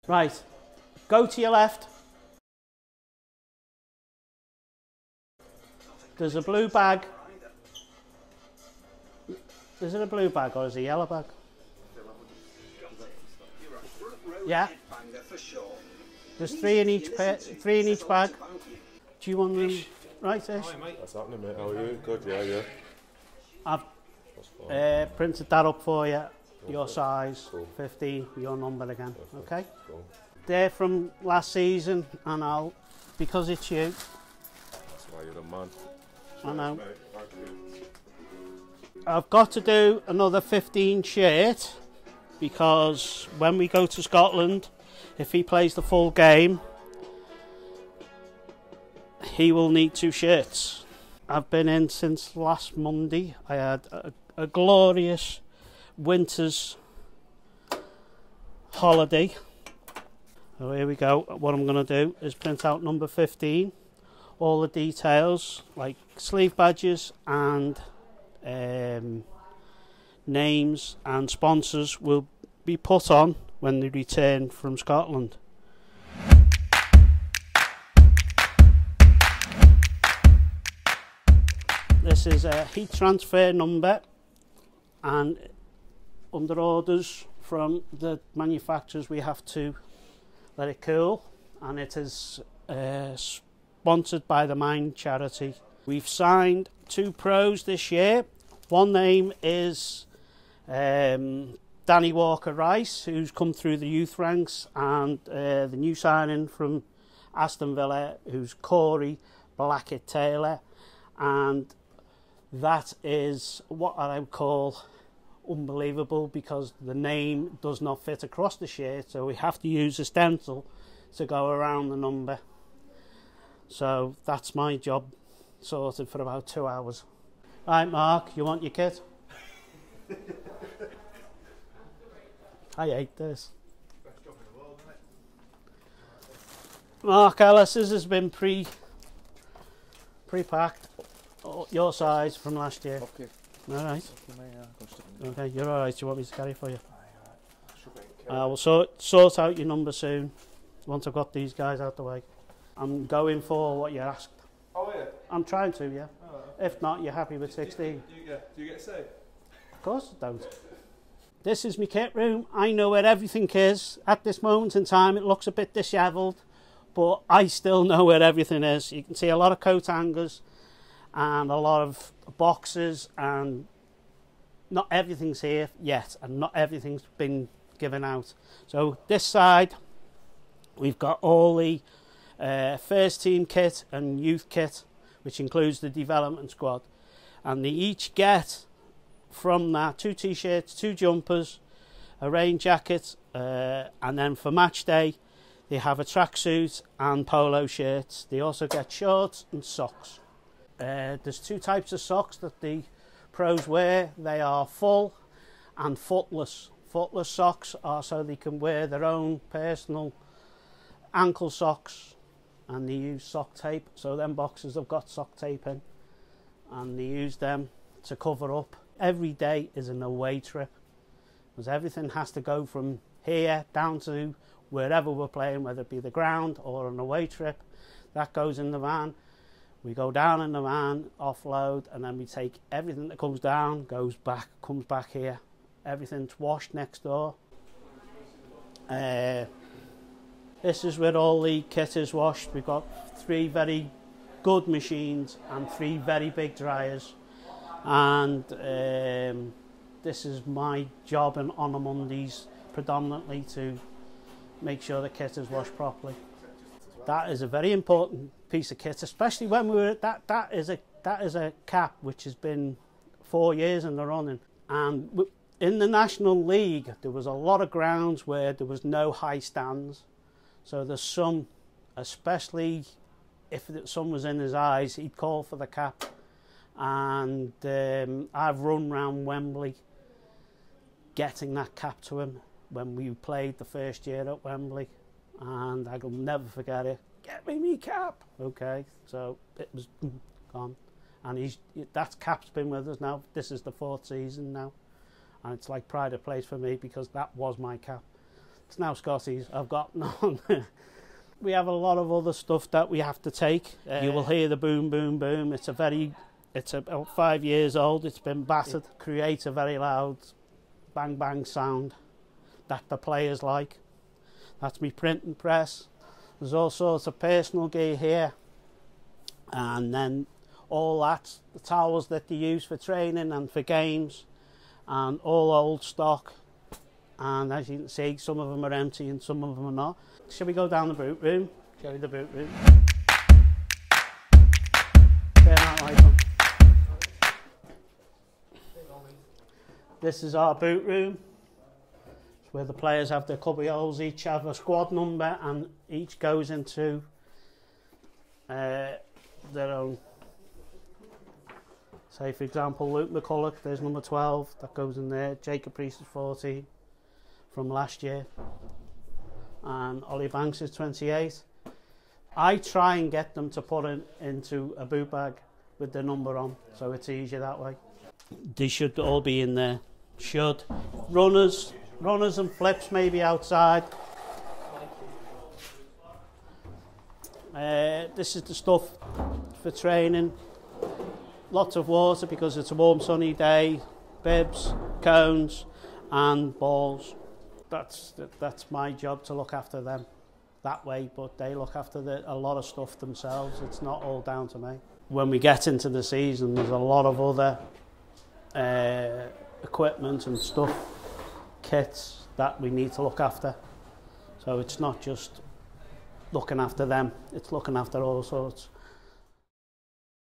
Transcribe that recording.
Right, go to your left. There's a blue bag. Is it a blue bag or is it a yellow bag? Yeah. There's three in each bag. Do you want them? Right, Ish? What's happening, mate? How are you? Good, yeah. I've printed that up for you. Your size, cool. 15, your number again. Okay? Cool. They're from last season, and because it's you. That's why you're the man. I know. Mate, thank you. I've got to do another 15 shirt, because when we go to Scotland, if he plays the full game, he will need 2 shirts. I've been in since last Monday. I had a glorious winter's holiday. So here we go. What I'm going to do is print out number 15. All the details, like sleeve badges and names and sponsors, will be put on when they return from Scotland. This is a heat transfer number, and under orders from the manufacturers we have to let it cool, and it is sponsored by the Mind charity. We've signed 2 pros this year. One name is Danny Walker-Rice, who's come through the youth ranks, and the new signing from Aston Villa, who's Corey Blackett-Taylor, and that is what I would call unbelievable, because the name does not fit across the shirt, so we have to use a stencil to go around the number. So that's my job sorted for about 2 hours. Right, Mark, you want your kit? I hate this. Mark Ellis's has been pre-packed. Your size from last year. Okay. Alright. Okay, you're alright. You want me to carry for you? Aye. We'll sort out your number soon, once I've got these guys out the way. I'm going for what you asked. Oh, yeah? I'm trying to, yeah. Oh, if not, you're happy with 16. Do you get a say? Of course I don't. This is my kit room. I know where everything is. At this moment in time, it looks a bit dishevelled, but I still know where everything is. You can see a lot of coat hangers and a lot of boxes, and not everything's here yet, and not everything's been given out. So this side, we've got all the first team kit and youth kit, which includes the development squad, and they each get from that 2 t-shirts, 2 jumpers, a rain jacket, and then for match day they have a tracksuit and polo shirts. They also get shorts and socks. There's 2 types of socks that the pros wear. They are full and footless. Footless socks are so they can wear their own personal ankle socks, and they use sock tape. So them boxes have got sock tape in, and they use them to cover up. Every day is an away trip, because everything has to go from here down to wherever we're playing, whether it be the ground or an away trip. That goes in the van. We go down in the van, offload, and then we take everything that comes down, comes back here. Everything's washed next door. This is where all the kit is washed. We've got 3 very good machines and 3 very big dryers. And this is my job on a Mondays predominantly, to make sure the kit is washed properly. That is a very important piece of kit, especially when we were that is a cap which has been 4 years in the running, and in the National League there was a lot of grounds where there was no high stands, so there's some, especially if the sun was in his eyes, he'd call for the cap. And I've run round Wembley getting that cap to him when we played the first year at Wembley, and I will never forget it. Get me cap. Okay, so it was gone, and that cap's been with us now. This is the 4th season now, and it's like pride of place for me, because that was my cap. It's now Scotty's. I've got none. We have a lot of other stuff that we have to take. You will hear the boom, boom, boom. It's about 5 years old. It's been battered. Creates a very loud bang, bang sound that the players like. That's me printing press. There's all sorts of personal gear here. And then all that, the towels that they use for training and for games, and all old stock. And as you can see, some of them are empty and some of them are not. Shall we go down the boot room? Show you the boot room. Turn that light on. This is our boot room. It's where the players have their cubby holes. Each have a squad number and each goes into their own. Say for example, Luke McCulloch, there's number 12, that goes in there. Jacob Priest is 14 from last year. And Ollie Banks is 28. I try and get them to put it into a boot bag with the number on, so it's easier that way. They should all be in there. Should. Runners and flips maybe outside. This is the stuff for training. Lots of water because it's a warm sunny day. Bibs, cones and balls. That's my job, to look after them that way, but they look after a lot of stuff themselves. It's not all down to me. When we get into the season, there's a lot of other equipment and stuff, kits that we need to look after. So it's not just looking after them, it's looking after all sorts.